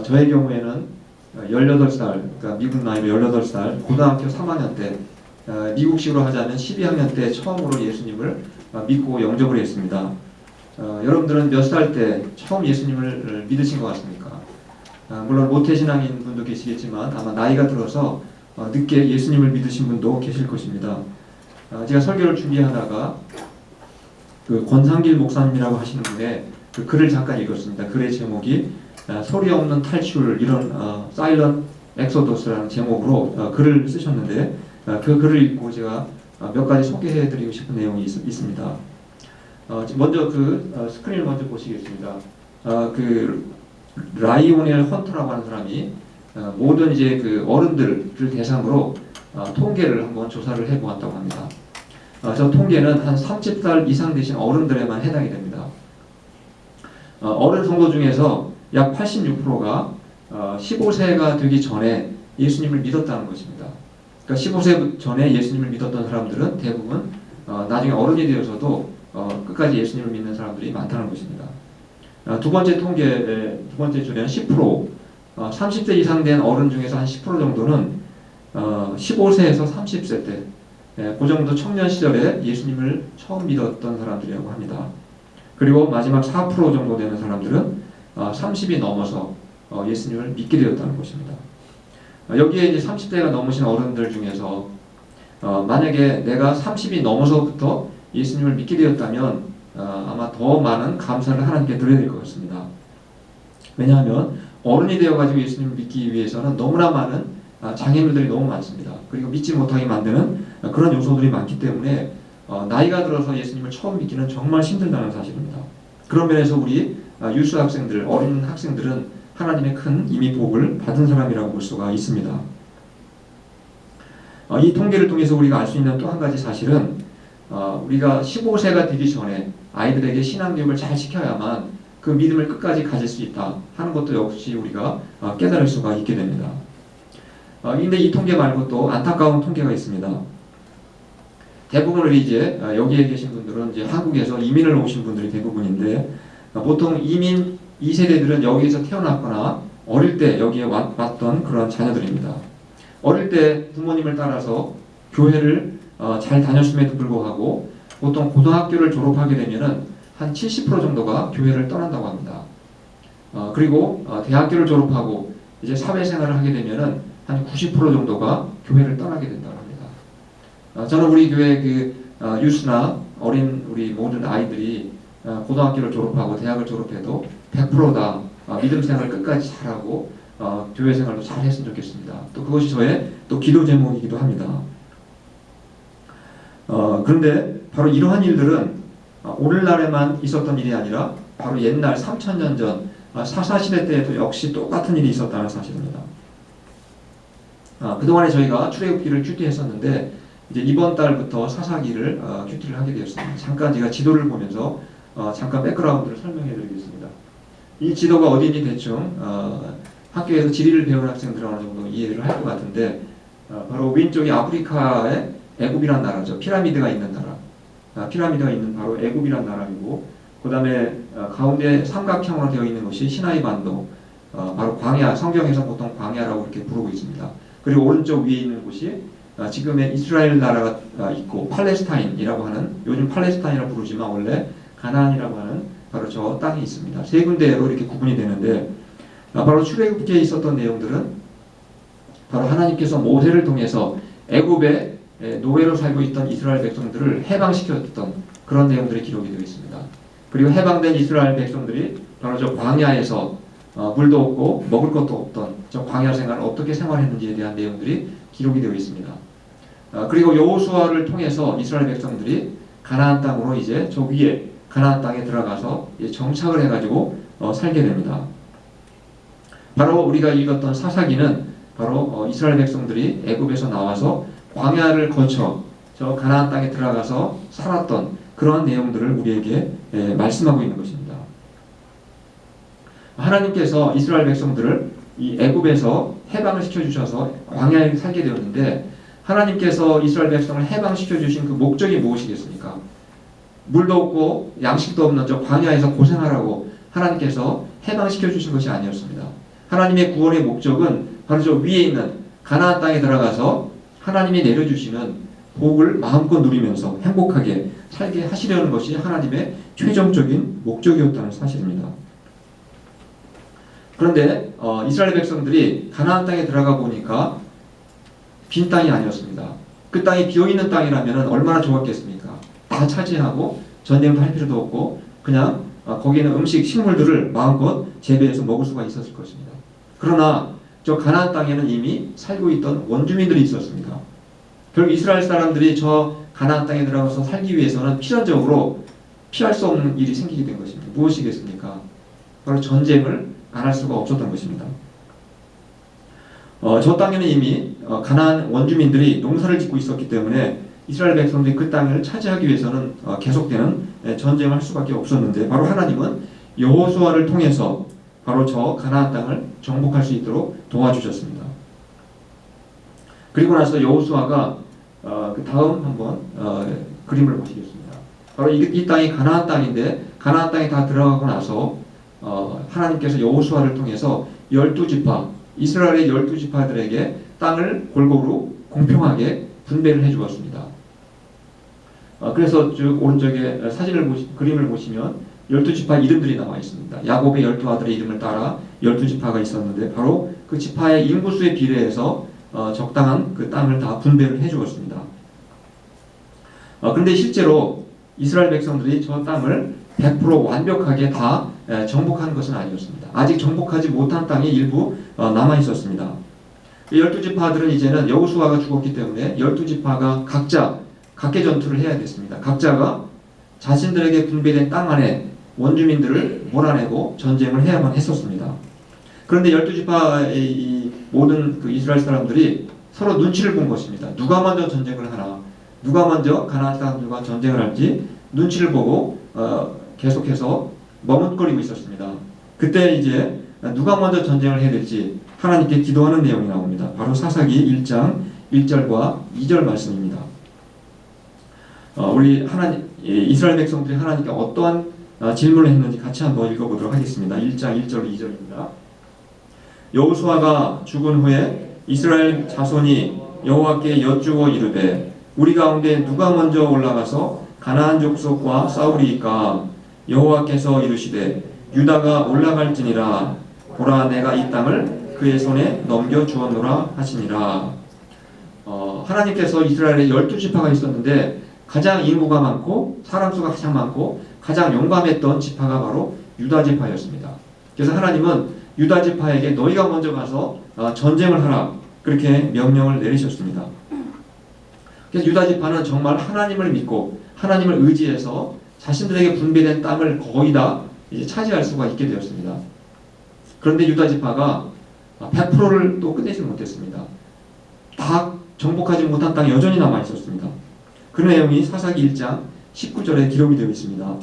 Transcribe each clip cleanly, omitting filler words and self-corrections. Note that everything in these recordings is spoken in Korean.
저의 경우에는 18살, 그러니까 미국 나이로 18살, 고등학교 3학년 때, 미국식으로 하자면 12학년 때 처음으로 예수님을 믿고 영접을 했습니다. 여러분들은 몇 살 때 처음 예수님을 믿으신 것 같습니까? 물론 모태신앙인 분도 계시겠지만 아마 나이가 들어서 늦게 예수님을 믿으신 분도 계실 것입니다. 제가 설교를 준비하다가 그 권상길 목사님이라고 하시는 분의 그 글을 잠깐 읽었습니다. 글의 제목이 소리 없는 탈출, 이런 사일런트 엑소더스라는 제목으로 글을 쓰셨는데, 그 글을 읽고 제가 몇 가지 소개해드리고 싶은 내용이 있습니다. 먼저 그 스크린을 먼저 보시겠습니다. 그 라이오넬 헌터라고 하는 사람이 모든 이제 그 어른들을 대상으로 통계를 한번 조사를 해보았다고 합니다. 저 통계는 한 30살 이상 되신 어른들에만 해당이 됩니다. 어른 성도 중에서 약 86%가 15세가 되기 전에 예수님을 믿었다는 것입니다. 그러니까 15세 전에 예수님을 믿었던 사람들은 대부분 나중에 어른이 되어서도 끝까지 예수님을 믿는 사람들이 많다는 것입니다. 두 번째 통계, 두 번째 줄에는 10%, 30세 이상 된 어른 중에서 한 10% 정도는 15세에서 30세 때, 그 정도 청년 시절에 예수님을 처음 믿었던 사람들이라고 합니다. 그리고 마지막 4% 정도 되는 사람들은 30이 넘어서 예수님을 믿게 되었다는 것입니다. 여기에 이제 30대가 넘으신 어른들 중에서 만약에 내가 30이 넘어서부터 예수님을 믿게 되었다면 아마 더 많은 감사를 하나님께 드려야 될 것 같습니다. 왜냐하면 어른이 되어가지고 예수님을 믿기 위해서는 너무나 많은 장애물들이 너무 많습니다. 그리고 믿지 못하게 만드는 그런 요소들이 많기 때문에 나이가 들어서 예수님을 처음 믿기는 정말 힘들다는 사실입니다. 그런 면에서 우리 유스 학생들, 어린 학생들은 하나님의 큰 이미 복을 받은 사람이라고 볼 수가 있습니다. 이 통계를 통해서 우리가 알 수 있는 또 한 가지 사실은 우리가 15세가 되기 전에 아이들에게 신앙교육을 잘 시켜야만 그 믿음을 끝까지 가질 수 있다 하는 것도 역시 우리가 깨달을 수가 있게 됩니다. 근데 이 통계 말고 또 안타까운 통계가 있습니다. 대부분 이제 여기에 계신 분들은 이제 한국에서 이민을 오신 분들이 대부분인데, 보통 이민 2세대들은 여기에서 태어났거나 어릴 때 여기에 왔던 그런 자녀들입니다. 어릴 때 부모님을 따라서 교회를 잘 다녔음에도 불구하고 보통 고등학교를 졸업하게 되면은 한 70% 정도가 교회를 떠난다고 합니다. 그리고 대학교를 졸업하고 이제 사회생활을 하게 되면은 한 90% 정도가 교회를 떠나게 된다고 합니다. 저는 우리 교회 그 유스나 어린 우리 모든 아이들이 고등학교를 졸업하고 대학을 졸업해도 100%다 믿음 생활을 끝까지 잘하고 교회 생활도 잘 했으면 좋겠습니다. 또 그것이 저의 또 기도 제목이기도 합니다. 그런데 바로 이러한 일들은 오늘날에만 있었던 일이 아니라 바로 옛날 3000년 전 사사시대 때에도 역시 똑같은 일이 있었다는 사실입니다. 그동안에 저희가 출애굽기를 큐티했었는데 이제 이번 달부터 사사기를 큐티를 하게 되었습니다. 잠깐 제가 지도를 보면서 잠깐 백그라운드를 설명해 드리겠습니다. 이 지도가 어디인지 대충 학교에서 지리를 배우는 학생들은 어느 정도 이해를 할 것 같은데, 바로 왼쪽이 아프리카의 애굽이란 나라죠. 피라미드가 있는 나라. 피라미드가 있는 바로 애굽이란 나라이고, 그 다음에 가운데 삼각형으로 되어 있는 것이 시나이 반도, 바로 광야, 성경에서 보통 광야라고 이렇게 부르고 있습니다. 그리고 오른쪽 위에 있는 곳이 지금의 이스라엘 나라가 있고, 팔레스타인이라고 하는, 요즘 팔레스타인이라고 부르지만 원래 가나안이라고 하는 바로 저 땅이 있습니다. 세 군데로 이렇게 구분이 되는데, 바로 출애굽기에 있었던 내용들은 바로 하나님께서 모세를 통해서 애굽에 노예로 살고 있던 이스라엘 백성들을 해방시켰던 그런 내용들이 기록이 되어 있습니다. 그리고 해방된 이스라엘 백성들이 바로 저 광야에서 물도 없고 먹을 것도 없던 저 광야 생활을 어떻게 생활했는지에 대한 내용들이 기록이 되어 있습니다. 그리고 여호수아를 통해서 이스라엘 백성들이 가나안 땅으로 이제 저 위에 가나안 땅에 들어가서 정착을 해가지고 살게 됩니다. 바로 우리가 읽었던 사사기는 바로 이스라엘 백성들이 애굽에서 나와서 광야를 거쳐 저 가나안 땅에 들어가서 살았던 그러한 내용들을 우리에게 말씀하고 있는 것입니다. 하나님께서 이스라엘 백성들을 이 애굽에서 해방을 시켜주셔서 광야에 살게 되었는데, 하나님께서 이스라엘 백성을 해방시켜 주신 그 목적이 무엇이겠습니까? 물도 없고 양식도 없는 저 광야에서 고생하라고 하나님께서 해방시켜 주신 것이 아니었습니다. 하나님의 구원의 목적은 바로 저 위에 있는 가나안 땅에 들어가서 하나님이 내려주시는 복을 마음껏 누리면서 행복하게 살게 하시려는 것이 하나님의 최종적인 목적이었다는 사실입니다. 그런데 이스라엘 백성들이 가나안 땅에 들어가 보니까 빈 땅이 아니었습니다. 그 땅이 비어있는 땅이라면 얼마나 좋았겠습니까? 다 차지하고 전쟁도 할 필요도 없고 그냥 거기는 음식, 식물들을 마음껏 재배해서 먹을 수가 있었을 것입니다. 그러나 저 가나안 땅에는 이미 살고 있던 원주민들이 있었습니다. 결국 이스라엘 사람들이 저 가나안 땅에 들어가서 살기 위해서는 필연적으로 피할 수 없는 일이 생기게 된 것입니다. 무엇이겠습니까? 바로 전쟁을 안 할 수가 없었던 것입니다. 저 땅에는 이미 가나안 원주민들이 농사를 짓고 있었기 때문에 이스라엘 백성들이 그 땅을 차지하기 위해서는 계속되는 전쟁을 할 수밖에 없었는데 바로 하나님은 여호수아를 통해서 바로 저 가나안 땅을 정복할 수 있도록 도와주셨습니다. 그리고 나서 여호수아가 그 다음 한번 그림을 보시겠습니다. 바로 이 땅이 가나안 땅인데 가나안 땅에 다 들어가고 나서 하나님께서 여호수아를 통해서 12지파 이스라엘의 12지파들에게 땅을 골고루 공평하게 분배를 해 주었습니다. 그래서 쭉 오른쪽에 그림을 보시면 12지파 이름들이 나와 있습니다. 야곱의 12아들의 이름을 따라 12지파가 있었는데 바로 그 지파의 인구수에 비례해서 적당한 그 땅을 다 분배를 해 주었습니다. 그런데 실제로 이스라엘 백성들이 저 땅을 100% 완벽하게 다 정복한 것은 아니었습니다. 아직 정복하지 못한 땅이 일부 남아 있었습니다. 12지파들은 이제는 여호수아가 죽었기 때문에 12지파가 각자 각계 전투를 해야 됐습니다. 각자가 자신들에게 분배된 땅 안에 원주민들을 몰아내고 전쟁을 해야만 했었습니다. 그런데 12지파의 이 모든 그 이스라엘 사람들이 서로 눈치를 본 것입니다. 누가 먼저 전쟁을 하나, 누가 먼저 가나안 사람들과 전쟁을 할지 눈치를 보고 계속해서 머뭇거리고 있었습니다. 그때 이제 누가 먼저 전쟁을 해야 될지 하나님께 기도하는 내용이 나옵니다. 바로 사사기 1장 1절과 2절 말씀입니다. 우리 이스라엘 백성들이 하나님께 어떠한 질문을 했는지 같이 한번 읽어보도록 하겠습니다. 1장 1절 2절입니다. 여호수아가 죽은 후에 이스라엘 자손이 여호와께 여쭈어 이르되 우리 가운데 누가 먼저 올라가서 가나안 족속과 싸우리이까 여호와께서 이르시되 유다가 올라갈지니라 보라 내가 이 땅을 그의 손에 넘겨 주었노라 하시니라. 하나님께서 이스라엘에 12지파가 있었는데 가장 인구가 많고 사람 수가 가장 많고 가장 용감했던 지파가 바로 유다 지파였습니다. 그래서 하나님은 유다 지파에게 너희가 먼저 가서 전쟁을 하라 그렇게 명령을 내리셨습니다. 그래서 유다 지파는 정말 하나님을 믿고 하나님을 의지해서 자신들에게 분배된 땅을 거의 다 이제 차지할 수가 있게 되었습니다. 그런데 유다 지파가 100%를 또 끝내지 못했습니다. 다 정복하지 못한 땅이 여전히 남아 있었습니다. 그 내용이 사사기 1장 19절에 기록이 되어 있습니다.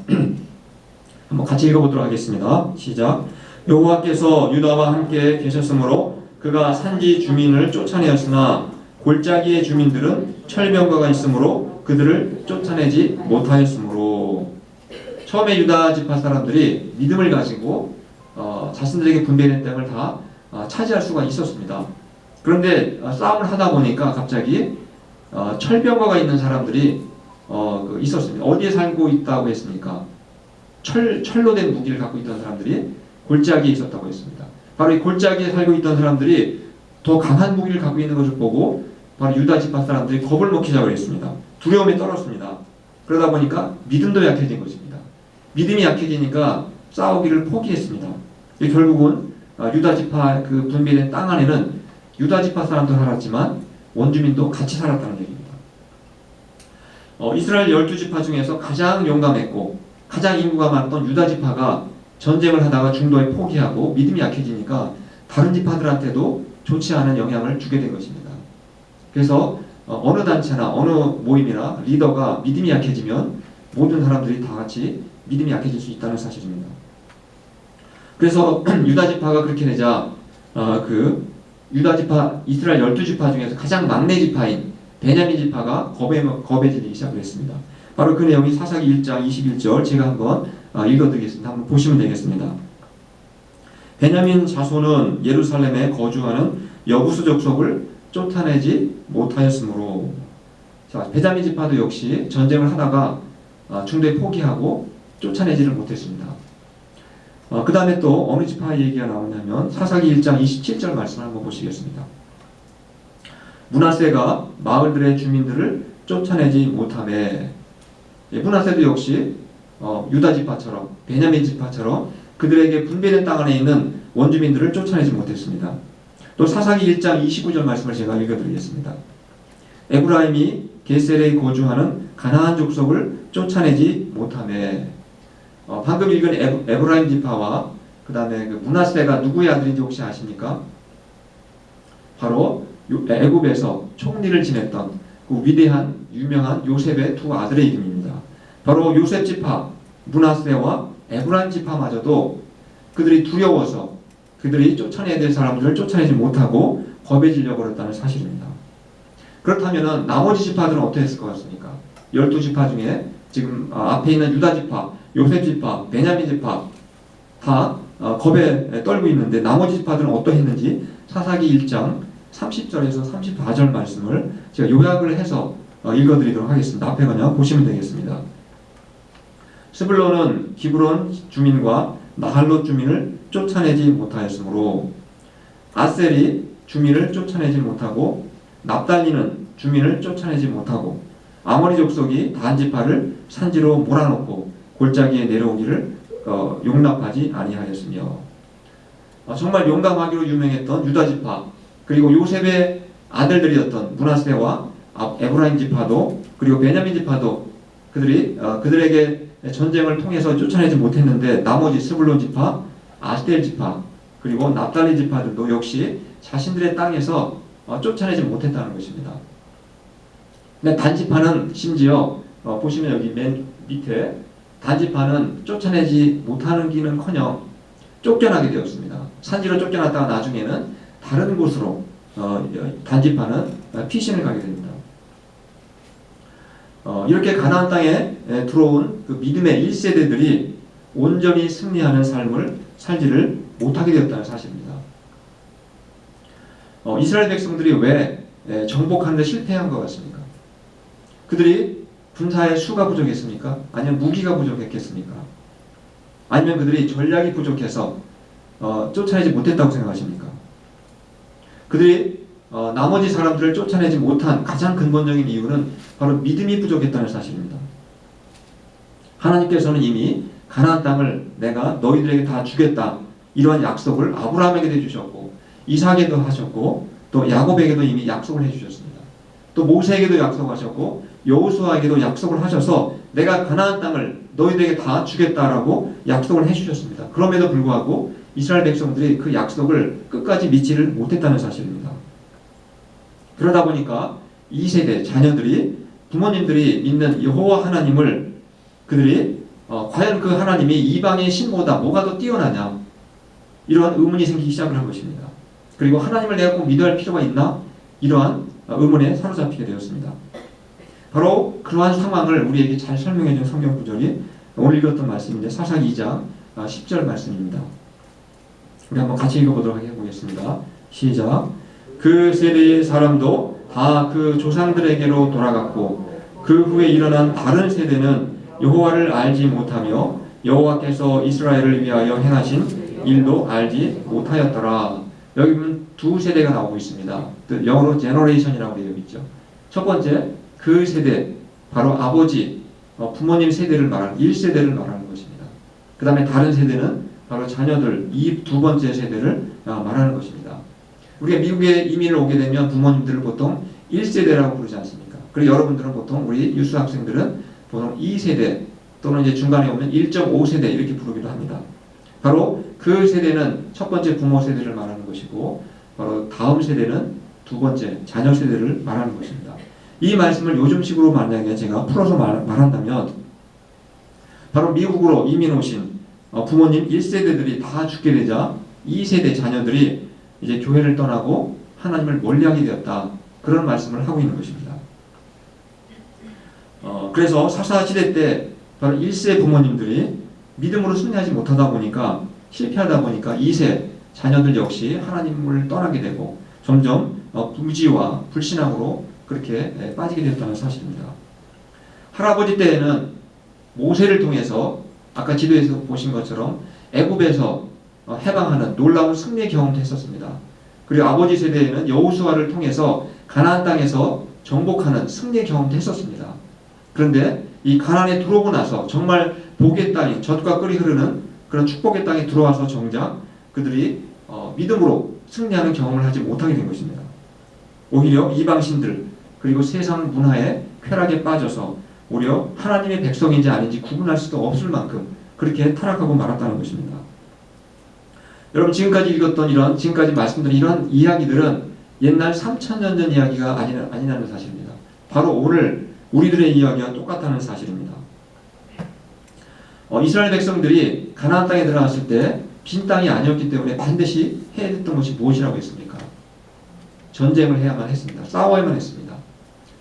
한번 같이 읽어보도록 하겠습니다. 시작. 여호와께서 유다와 함께 계셨으므로 그가 산지 주민을 쫓아내었으나 골짜기의 주민들은 철병거가 있으므로 그들을 쫓아내지 못하였으므로. 처음에 유다 지파 사람들이 믿음을 가지고 자신들에게 분배된 땅을 다 차지할 수가 있었습니다. 그런데 싸움을 하다 보니까 갑자기 철병거가 있는 사람들이 있었습니다. 어디에 살고 있다고 했습니까? 철로 된 무기를 갖고 있던 사람들이 골짜기에 있었다고 했습니다. 바로 이 골짜기에 살고 있던 사람들이 더 강한 무기를 갖고 있는 것을 보고 바로 유다 지파 사람들이 겁을 먹기 시작을 했습니다. 두려움에 떨었습니다. 그러다 보니까 믿음도 약해진 것입니다. 믿음이 약해지니까 싸우기를 포기했습니다. 결국은 유다 지파 그 분배된 땅 안에는 유다 지파 사람도 살았지만 원주민도 같이 살았다는 얘기입니다. 이스라엘 12지파 중에서 가장 용감했고 가장 인구가 많았던 유다 지파가 전쟁을 하다가 중도에 포기하고 믿음이 약해지니까 다른 지파들한테도 좋지 않은 영향을 주게 된 것입니다. 그래서 어느 단체나 어느 모임이나 리더가 믿음이 약해지면 모든 사람들이 다 같이 믿음이 약해질 수 있다는 사실입니다. 그래서 유다 지파가 그렇게 되자 그 유다 지파 이스라엘 12지파 중에서 가장 막내 지파인 베냐민 지파가 겁에 질리기 시작을 했습니다. 바로 그 내용이 사사기 1장 21절 제가 한번 읽어드리겠습니다. 한번 보시면 되겠습니다. 베냐민 자손은 예루살렘에 거주하는 여부수 족속을 쫓아내지 못하였으므로. 자, 베냐민 지파도 역시 전쟁을 하다가 중도에 포기하고 쫓아내지를 못했습니다. 그 다음에 또 어느 지파 얘기가 나오냐면 사사기 1장 27절 말씀을 한번 보시겠습니다. 므낫세가 마을들의 주민들을 쫓아내지 못하매. 므낫세도 역시 유다 지파처럼 베냐민 지파처럼 그들에게 분배된 땅 안에 있는 원주민들을 쫓아내지 못했습니다. 또 사사기 1장 29절 말씀을 제가 읽어드리겠습니다. 에브라임이 게셀에 거주하는 가나안 족속을 쫓아내지 못하매. 방금 읽은 에브라임 지파와 그 다음에 그 므낫세가 누구의 아들인지 혹시 아십니까? 바로 애굽에서 총리를 지냈던 그 위대한 유명한 요셉의 두 아들의 이름입니다. 바로 요셉 지파 므낫세와 에브라임 지파마저도 그들이 두려워서 그들이 쫓아내야 될 사람들을 쫓아내지 못하고 겁에 질려 버렸다는 사실입니다. 그렇다면 나머지 지파들은 어떻게 했을 것 같습니까? 12지파 중에 지금 앞에 있는 유다 지파, 요셉 지파, 베냐민 지파 다 겁에 떨고 있는데 나머지 지파들은 어떠했는지 사사기 1장 30절에서 34절 말씀을 제가 요약을 해서 읽어드리도록 하겠습니다. 앞에 그냥 보시면 되겠습니다. 스불론은 기브론 주민과 나할롯 주민을 쫓아내지 못하였으므로 아셀이 주민을 쫓아내지 못하고 납달리는 주민을 쫓아내지 못하고 아모리 족속이 단 지파를 산지로 몰아놓고 골짜기에 내려오기를 용납하지 아니하였으며. 정말 용감하기로 유명했던 유다 지파 그리고 요셉의 아들들이었던 므낫세와 에브라임 지파도 그리고 베냐민 지파도 그들에게 전쟁을 통해서 쫓아내지 못했는데 나머지 스불론 지파, 아스델 지파 그리고 납달리 지파들도 역시 자신들의 땅에서 쫓아내지 못했다는 것입니다. 근데 단지파는 심지어 보시면 여기 맨 밑에 단지파는 쫓아내지 못하는 기는커녕 쫓겨나게 되었습니다. 산지로 쫓겨났다가 나중에는 다른 곳으로 단지파는 피신을 가게 됩니다. 이렇게 가나안 땅에 들어온 그 믿음의 1세대들이 온전히 승리하는 삶을 살지를 못하게 되었다는 사실입니다. 이스라엘 백성들이 왜 정복하는 데 실패한 것 같습니까? 그들이 군사의 수가 부족했습니까? 아니면 무기가 부족했겠습니까? 아니면 그들이 전략이 부족해서 쫓아내지 못했다고 생각하십니까? 그들이 나머지 사람들을 쫓아내지 못한 가장 근본적인 이유는 바로 믿음이 부족했다는 사실입니다. 하나님께서는 이미 가나안 땅을 내가 너희들에게 다 주겠다 이러한 약속을 아브라함에게도 해주셨고 이삭에게도 하셨고 또 야곱에게도 이미 약속을 해주셨습니다. 또 모세에게도 약속하셨고 여호수아에게도 약속을 하셔서 내가 가나안 땅을 너희들에게 다 주겠다라고 약속을 해주셨습니다. 그럼에도 불구하고 이스라엘 백성들이 그 약속을 끝까지 믿지를 못했다는 사실입니다. 그러다 보니까 2세대 자녀들이 부모님들이 믿는 여호와 하나님을 그들이 과연 그 하나님이 이방의 신보다 뭐가 더 뛰어나냐 이러한 의문이 생기기 시작을 한 것입니다. 그리고 하나님을 내가 꼭 믿어야 할 필요가 있나 이러한 의문에 사로잡히게 되었습니다. 바로 그러한 상황을 우리에게 잘 설명해 준 성경 구절이 오늘 읽었던 말씀인데 사사기 2장 10절 말씀입니다. 우리 한번 같이 읽어보도록 해보겠습니다. 시작. 그 세대의 사람도 다 그 조상들에게로 돌아갔고 그 후에 일어난 다른 세대는 여호와를 알지 못하며 여호와께서 이스라엘을 위하여 행하신 일도 알지 못하였더라. 여기 보면 두 세대가 나오고 있습니다. 영어로 제너레이션이라고 되어 있죠. 첫 번째 그 세대 바로 아버지 부모님 세대를 말하는 1세대를 말하는 것입니다. 그 다음에 다른 세대는 바로 자녀들 이 두 번째 세대를 말하는 것입니다. 우리가 미국에 이민을 오게 되면 부모님들을 보통 1세대라고 부르지 않습니까? 그리고 여러분들은 보통 우리 유수 학생들은 보통 2세대 또는 이제 중간에 오면 1.5세대 이렇게 부르기도 합니다. 바로 그 세대는 첫 번째 부모 세대를 말하는 것이고 바로 다음 세대는 두 번째 자녀 세대를 말하는 것입니다. 이 말씀을 요즘식으로 만약에 제가 풀어서 말한다면 바로 미국으로 이민 오신 부모님 1세대들이 다 죽게 되자 2세대 자녀들이 이제 교회를 떠나고 하나님을 멀리하게 되었다. 그런 말씀을 하고 있는 것입니다. 그래서 사사시대 때 바로 1세 부모님들이 믿음으로 승리하지 못하다 보니까 실패하다 보니까 2세 자녀들 역시 하나님을 떠나게 되고 점점 부지와 불신앙으로 그렇게 빠지게 되었다는 사실입니다. 할아버지 때에는 모세를 통해서 아까 지도에서 보신 것처럼 애굽에서 해방하는 놀라운 승리의 경험도 했었습니다. 그리고 아버지 세대에는 여호수아를 통해서 가나안 땅에서 정복하는 승리의 경험도 했었습니다. 그런데 이 가나안에 들어오고 나서 정말 복의 땅이 젖과 꿀이 흐르는 그런 축복의 땅에 들어와서 정작 그들이 믿음으로 승리하는 경험을 하지 못하게 된 것입니다. 오히려 이방신들 그리고 세상 문화의 쾌락에 빠져서 오히려 하나님의 백성인지 아닌지 구분할 수도 없을 만큼 그렇게 타락하고 말았다는 것입니다. 여러분 지금까지 읽었던 지금까지 말씀드린 이런 이야기들은 옛날 3000년 전 이야기가 아니라는 사실입니다. 바로 오늘 우리들의 이야기와 똑같다는 사실입니다. 이스라엘 백성들이 가나안 땅에 들어갔을 때 빈 땅이 아니었기 때문에 반드시 해야 했던 것이 무엇이라고 했습니까? 전쟁을 해야만 했습니다. 싸워야만 했습니다.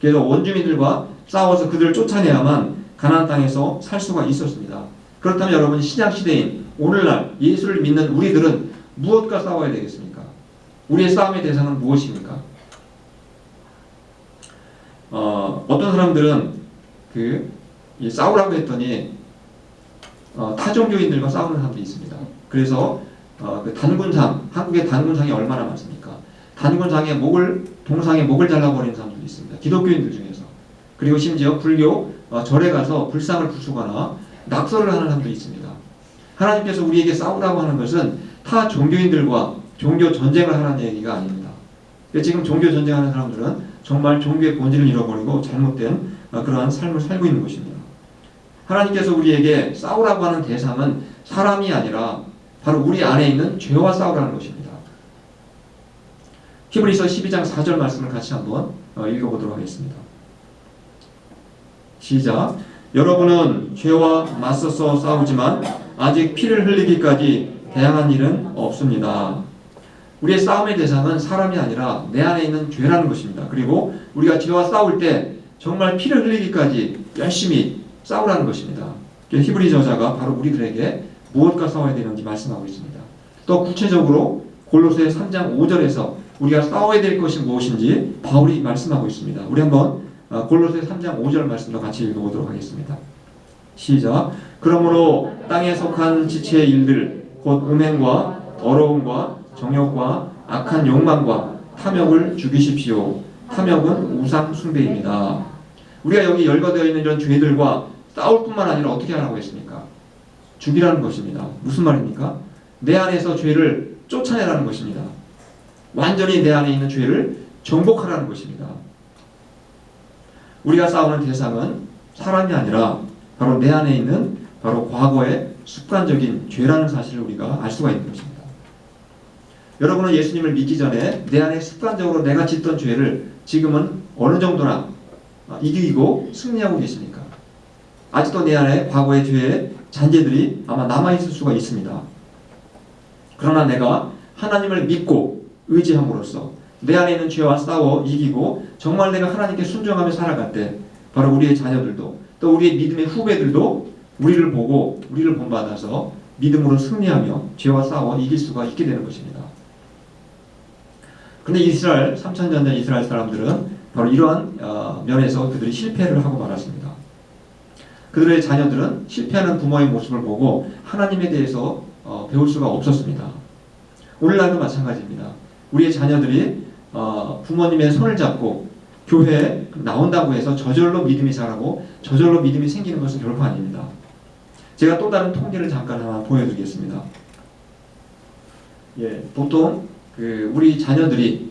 그래서 원주민들과 싸워서 그들을 쫓아내야만 가나안 땅에서 살 수가 있었습니다. 그렇다면 여러분 신약시대인 오늘날 예수를 믿는 우리들은 무엇과 싸워야 되겠습니까? 우리의 싸움의 대상은 무엇입니까? 어떤 사람들은 싸우라고 했더니 타종교인들과 싸우는 사람들이 있습니다. 그래서 단군상, 한국의 단군상이 얼마나 많습니까? 단군상에 동상에 목을 잘라버리는 사람들도 있습니다. 기독교인들 중에서. 그리고 심지어 불교 절에 가서 불상을 부수거나 낙서를 하는 사람도 있습니다. 하나님께서 우리에게 싸우라고 하는 것은 타 종교인들과 종교 전쟁을 하라는 얘기가 아닙니다. 지금 종교 전쟁하는 사람들은 정말 종교의 본질을 잃어버리고 잘못된 그러한 삶을 살고 있는 것입니다. 하나님께서 우리에게 싸우라고 하는 대상은 사람이 아니라 바로 우리 안에 있는 죄와 싸우라는 것입니다. 히브리서 12장 4절 말씀을 같이 한번 읽어보도록 하겠습니다. 시작. 여러분은 죄와 맞서서 싸우지만 아직 피를 흘리기까지 대항한 일은 없습니다. 우리의 싸움의 대상은 사람이 아니라 내 안에 있는 죄라는 것입니다. 그리고 우리가 죄와 싸울 때 정말 피를 흘리기까지 열심히 싸우라는 것입니다. 히브리 저자가 바로 우리들에게 무엇과 싸워야 되는지 말씀하고 있습니다. 또 구체적으로 골로새 3장 5절에서 우리가 싸워야 될 것이 무엇인지 바울이 말씀하고 있습니다. 우리 한번 골로새 3장 5절 말씀도 같이 읽어보도록 하겠습니다. 시작. 그러므로 땅에 속한 지체의 일들 곧 음행과 더러움과 정욕과 악한 욕망과 탐욕을 죽이십시오. 탐욕은 우상 숭배입니다. 우리가 여기 열거되어 있는 이런 죄들과 싸울 뿐만 아니라 어떻게 하라고 했습니까? 죽이라는 것입니다. 무슨 말입니까? 내 안에서 죄를 쫓아내라는 것입니다. 완전히 내 안에 있는 죄를 정복하라는 것입니다. 우리가 싸우는 대상은 사람이 아니라 바로 내 안에 있는 바로 과거의 습관적인 죄라는 사실을 우리가 알 수가 있는 것입니다. 여러분은 예수님을 믿기 전에 내 안에 습관적으로 내가 짓던 죄를 지금은 어느 정도나 이기고 승리하고 계십니까? 아직도 내 안에 과거의 죄의 잔재들이 아마 남아있을 수가 있습니다. 그러나 내가 하나님을 믿고 의지함으로써 내 안에 있는 죄와 싸워 이기고 정말 내가 하나님께 순종하며 살아갈 때 바로 우리의 자녀들도 또 우리의 믿음의 후배들도 우리를 보고 우리를 본받아서 믿음으로 승리하며 죄와 싸워 이길 수가 있게 되는 것입니다. 그런데 3000년 전 이스라엘 사람들은 바로 이러한 면에서 그들이 실패를 하고 말았습니다. 그들의 자녀들은 실패하는 부모의 모습을 보고 하나님에 대해서 배울 수가 없었습니다. 오늘날도 마찬가지입니다. 우리의 자녀들이 부모님의 손을 잡고 교회에 나온다고 해서 저절로 믿음이 자라고 저절로 믿음이 생기는 것은 결코 아닙니다. 제가 또 다른 통계를 잠깐 하나 보여드리겠습니다. 보통 우리 자녀들이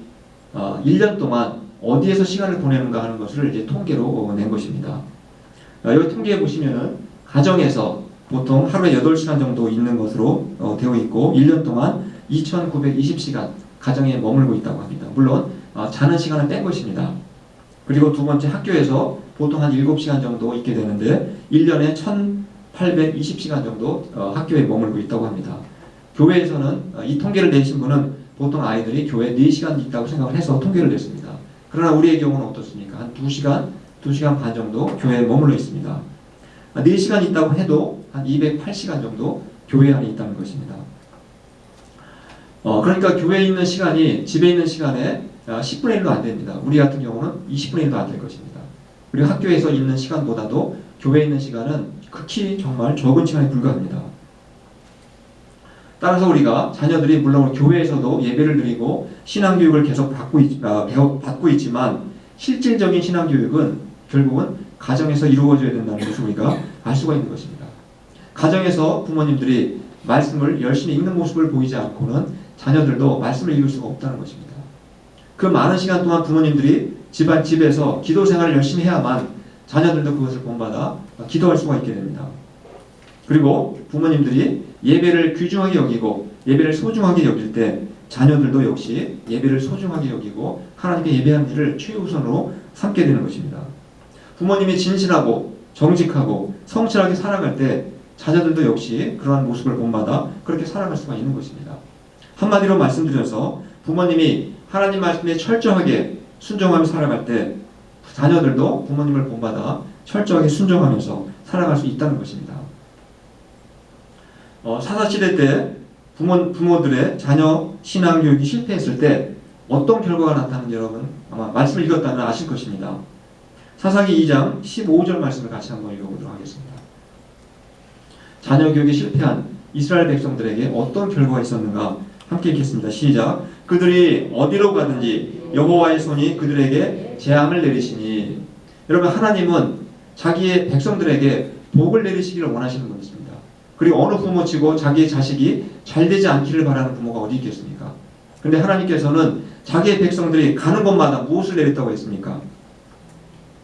1년 동안 어디에서 시간을 보내는가 하는 것을 이제 통계로 낸 것입니다. 여기 통계에 보시면은 가정에서 보통 하루에 8시간 정도 있는 것으로 되어 있고 1년 동안 2920시간 가정에 머물고 있다고 합니다. 물론 자는 시간은 뺀 것입니다. 그리고 두 번째 학교에서 보통 한 7시간 정도 있게 되는데 1년에 1820시간 정도 학교에 머물고 있다고 합니다. 교회에서는 이 통계를 내신 분은 보통 아이들이 교회에 4시간 있다고 생각을 해서 통계를 냈습니다. 그러나 우리의 경우는 어떻습니까? 한 2시간 반 정도 교회에 머물러 있습니다. 4시간 있다고 해도 한 208시간 정도 교회 안에 있다는 것입니다. 그러니까 교회에 있는 시간이 집에 있는 시간에 10분의 1도 안 됩니다. 우리 같은 경우는 20분의 1도 안 될 것입니다. 그리고 학교에서 있는 시간보다도 교회에 있는 시간은 극히 정말 적은 시간에 불과합니다. 따라서 우리가 자녀들이 물론 교회에서도 예배를 드리고 신앙교육을 계속 받고 있지만 실질적인 신앙교육은 결국은 가정에서 이루어져야 된다는 것을 우리가 알 수가 있는 것입니다. 가정에서 부모님들이 말씀을 열심히 읽는 모습을 보이지 않고는 자녀들도 말씀을 읽을 수가 없다는 것입니다. 그 많은 시간 동안 부모님들이 집에서 기도 생활을 열심히 해야만 자녀들도 그것을 본받아 기도할 수가 있게 됩니다. 그리고 부모님들이 예배를 귀중하게 여기고 예배를 소중하게 여길 때 자녀들도 역시 예배를 소중하게 여기고 하나님께 예배하는 일을 최우선으로 삼게 되는 것입니다. 부모님이 진실하고 정직하고 성실하게 살아갈 때 자녀들도 역시 그러한 모습을 본받아 그렇게 살아갈 수가 있는 것입니다. 한마디로 말씀드려서 부모님이 하나님 말씀에 철저하게 순종하며 살아갈 때 자녀들도 부모님을 본받아 철저하게 순종하면서 살아갈 수 있다는 것입니다. 사사시대 때 부모들의 자녀 신앙교육이 실패했을 때 어떤 결과가 나타나는지 여러분 아마 말씀을 읽었다면 아실 것입니다. 사사기 2장 15절 말씀을 같이 한번 읽어보도록 하겠습니다. 자녀 교육이 실패한 이스라엘 백성들에게 어떤 결과가 있었는가 함께 읽겠습니다. 시작. 그들이 어디로 가든지 여호와의 손이 그들에게 재앙을 내리시니. 여러분 하나님은 자기의 백성들에게 복을 내리시기를 원하시는 분이십니다. 그리고 어느 부모치고 자기의 자식이 잘 되지 않기를 바라는 부모가 어디 있겠습니까? 그런데 하나님께서는 자기의 백성들이 가는 곳마다 무엇을 내렸다고 했습니까?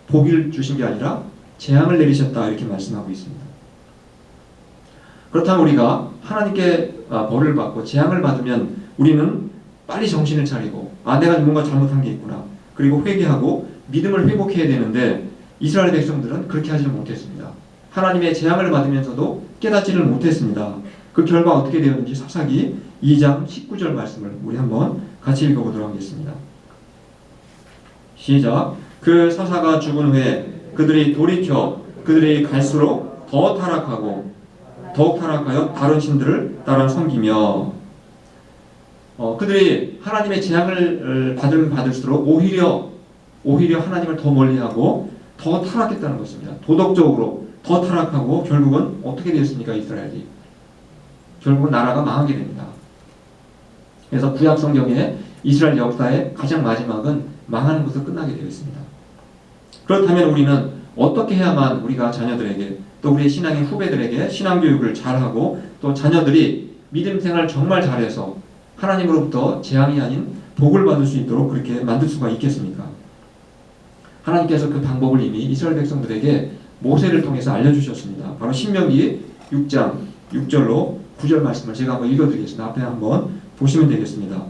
복을 주신 게 아니라 재앙을 내리셨다 이렇게 말씀하고 있습니다. 그렇다면 우리가 하나님께 벌을 받고 재앙을 받으면 우리는 빨리 정신을 차리고 내가 뭔가 잘못한 게 있구나. 그리고 회개하고 믿음을 회복해야 되는데 이스라엘 백성들은 그렇게 하지를 못했습니다. 하나님의 재앙을 받으면서도 깨닫지를 못했습니다. 그 결과 어떻게 되었는지 사사기 2장 19절 말씀을 우리 한번 같이 읽어보도록 하겠습니다. 시작. 그 사사가 죽은 후에 그들이 돌이켜 그들이 갈수록 더욱 타락하여 다른 신들을 따라 섬기며 그들이 하나님의 재앙을 받을수록 오히려 하나님을 더 멀리하고 더 타락했다는 것입니다. 도덕적으로 더 타락하고 결국은 어떻게 되었습니까? 이스라엘이 결국은 나라가 망하게 됩니다. 그래서 구약 성경에 이스라엘 역사의 가장 마지막은 망하는 것으로 끝나게 되어 있습니다. 그렇다면 우리는 어떻게 해야만 우리가 자녀들에게 또 우리의 신앙의 후배들에게 신앙교육을 잘하고 또 자녀들이 믿음 생활 정말 잘해서 하나님으로부터 재앙이 아닌 복을 받을 수 있도록 그렇게 만들 수가 있겠습니까? 하나님께서 그 방법을 이미 이스라엘 백성들에게 모세를 통해서 알려주셨습니다. 바로 신명기 6장 6절로 9절 말씀을 제가 한번 읽어드리겠습니다. 앞에 한번 보시면 되겠습니다.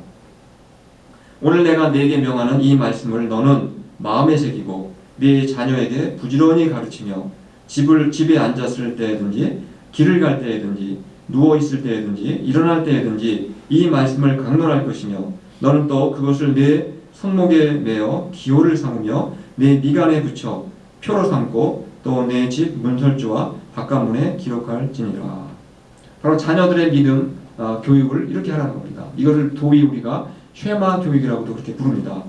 오늘 내가 네게 명하는 이 말씀을 너는 마음에 새기고 네 자녀에게 부지런히 가르치며 집에 앉았을 때든지 길을 갈 때든지 누워 있을 때든지 일어날 때든지 이 말씀을 강론할 것이며 너는 또 그것을 내 손목에 매어 기호를 삼으며 내 미간에 붙여 표로 삼고 또 내 집 문설주와 바깥문에 기록할지니라. 바로 자녀들의 믿음 교육을 이렇게 하라는 겁니다. 이것을 도의 우리가 쉐마 교육이라고도 그렇게 부릅니다.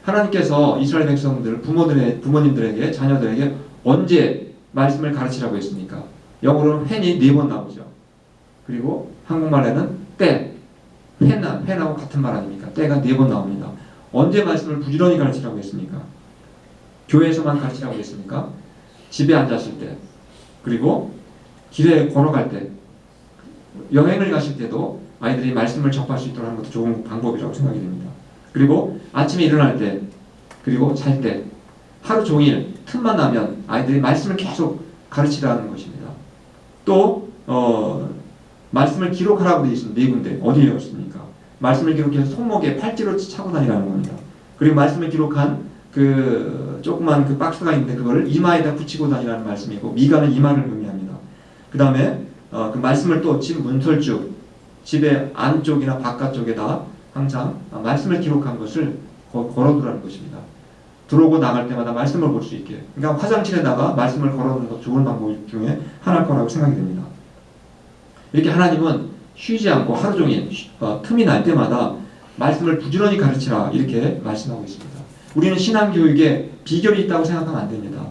하나님께서 이스라엘 백성들 부모님들에게 자녀들에게 언제 말씀을 가르치라고 했습니까? 영어로는 when이 4번 나오죠. 그리고 한국말에는 때, when하고 같은 말 아닙니까? 때가 4번 나옵니다. 언제 말씀을 부지런히 가르치라고 했습니까? 교회에서만 가르치라고 했습니까? 집에 앉았을 때, 그리고 길에 걸어갈 때, 여행을 가실 때도 아이들이 말씀을 접할 수 있도록 하는 것도 좋은 방법이라고 생각이 됩니다. 그리고 아침에 일어날 때, 그리고 잘 때, 하루 종일 틈만 나면 아이들이 말씀을 계속 가르치라는 것입니다. 또 말씀을 기록하라고 되어 있습니다. 4군데. 어디에 있습니까? 말씀을 기록해서 손목에 팔찌로 차고 다니라는 겁니다. 그리고 말씀을 기록한 그 조그만 그 박스가 있는데 그거를 이마에다 붙이고 다니라는 말씀이고 미간은 이마를 의미합니다. 그 다음에 그 말씀을 또 집 문설주, 집의 안쪽이나 바깥쪽에다 항상 말씀을 기록한 것을 걸어두라는 것입니다. 들어오고 나갈 때마다 말씀을 볼 수 있게. 그러니까 화장실에다가 말씀을 걸어두는 것 좋은 방법 중에 하나일 거라고 생각이 됩니다. 이렇게 하나님은 쉬지 않고 하루 종일 틈이 날 때마다 말씀을 부지런히 가르치라 이렇게 말씀하고 있습니다. 우리는 신앙교육에 비결이 있다고 생각하면 안 됩니다.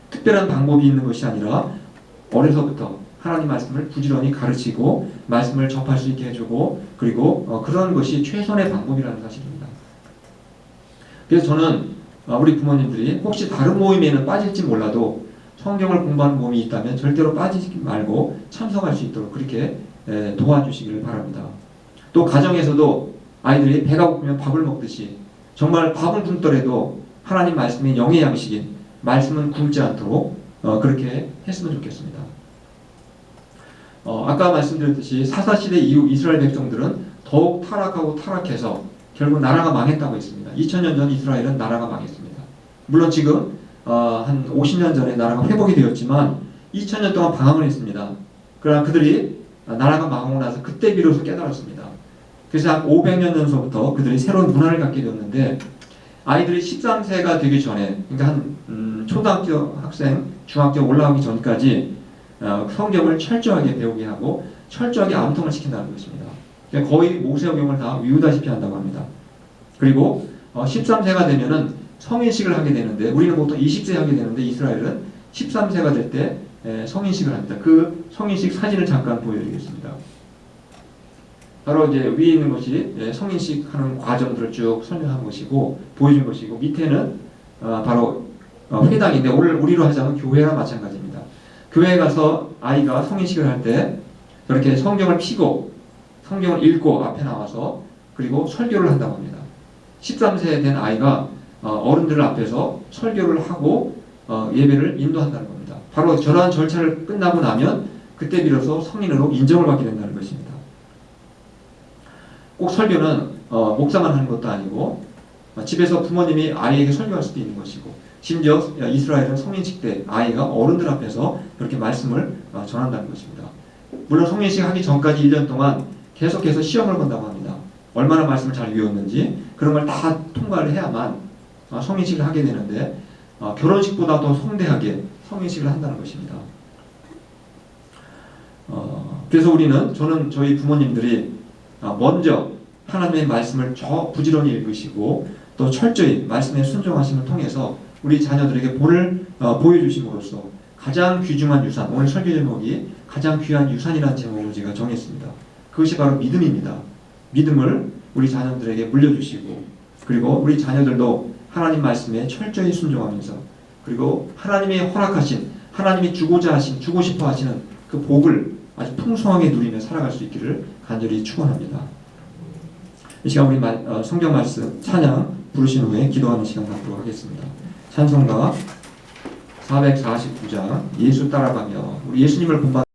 특별한 방법이 있는 것이 아니라 어려서부터 하나님 말씀을 부지런히 가르치고 말씀을 접할 수 있게 해주고 그리고 그런 것이 최선의 방법이라는 사실입니다. 그래서 저는 우리 부모님들이 혹시 다른 모임에는 빠질지 몰라도 성경을 공부하는 모임이 있다면 절대로 빠지지 말고 참석할 수 있도록 그렇게 도와주시기를 바랍니다. 또 가정에서도 아이들이 배가 고프면 밥을 먹듯이 정말 밥을 굶더라도 하나님 말씀의 영의 양식인 말씀은 굶지 않도록 그렇게 했으면 좋겠습니다. 아까 말씀드렸듯이 사사시대 이후 이스라엘 백성들은 더욱 타락하고 타락해서 결국 나라가 망했다고 했습니다. 2000년 전 이스라엘은 나라가 망했습니다. 물론 지금 한 50년 전에 나라가 회복이 되었지만 2000년 동안 방황을 했습니다. 그러나 그들이 나라가 망하고 나서 그때 비로소 깨달았습니다. 그래서 한 500년 전서부터 그들이 새로운 문화를 갖게 되었는데 아이들이 13세가 되기 전에 그러니까 한 초등학교 학생, 중학교 올라가기 전까지 성경을 철저하게 배우게 하고 철저하게 암통을 시킨다는 것입니다. 거의 모세오경을 다 외우다시피 한다고 합니다. 그리고 13세가 되면은 성인식을 하게 되는데 우리는 보통 20세 하게 되는데 이스라엘은 13세가 될 때 성인식을 합니다. 그 성인식 사진을 잠깐 보여드리겠습니다. 바로 이제 위에 있는 것이 성인식 하는 과정들을 쭉 설명한 것이고 보여준 것이고 밑에는 바로 회당인데 오늘 우리로 하자면 교회와 마찬가지입니다. 교회에 가서 아이가 성인식을 할 때 그렇게 성경을 펴고 성경을 읽고 앞에 나와서 그리고 설교를 한다고 합니다. 13세 된 아이가 어른들 앞에서 설교를 하고 예배를 인도한다는 겁니다. 바로 저러한 절차를 끝나고 나면 그때 비로소 성인으로 인정을 받게 된다는 것입니다. 꼭 설교는 목사만 하는 것도 아니고 집에서 부모님이 아이에게 설교할 수도 있는 것이고 심지어 이스라엘은 성인식 때 아이가 어른들 앞에서 그렇게 말씀을 전한다는 것입니다. 물론 성인식 하기 전까지 1년 동안 계속해서 시험을 건다고 합니다. 얼마나 말씀을 잘 외웠는지 그런 걸 다 통과를 해야만 성인식을 하게 되는데 결혼식보다 더 성대하게 성인식을 한다는 것입니다. 그래서 저는 저희 부모님들이 먼저 하나님의 말씀을 부지런히 읽으시고 또 철저히 말씀에 순종하심을 통해서 우리 자녀들에게 본을 보여주심으로써 가장 귀중한 유산, 오늘 설교 제목이 가장 귀한 유산이라는 제목으로 제가 정했습니다. 그것이 바로 믿음입니다. 믿음을 우리 자녀들에게 물려주시고 그리고 우리 자녀들도 하나님 말씀에 철저히 순종하면서 그리고 하나님이 허락하신 하나님이 주고 싶어 하시는 그 복을 아주 풍성하게 누리며 살아갈 수 있기를 간절히 축원합니다. 이 시간 우리 성경 말씀 찬양 부르신 후에 기도하는 시간 갖도록 하겠습니다. 찬송가 449장 예수 따라가며 우리 예수님을 본받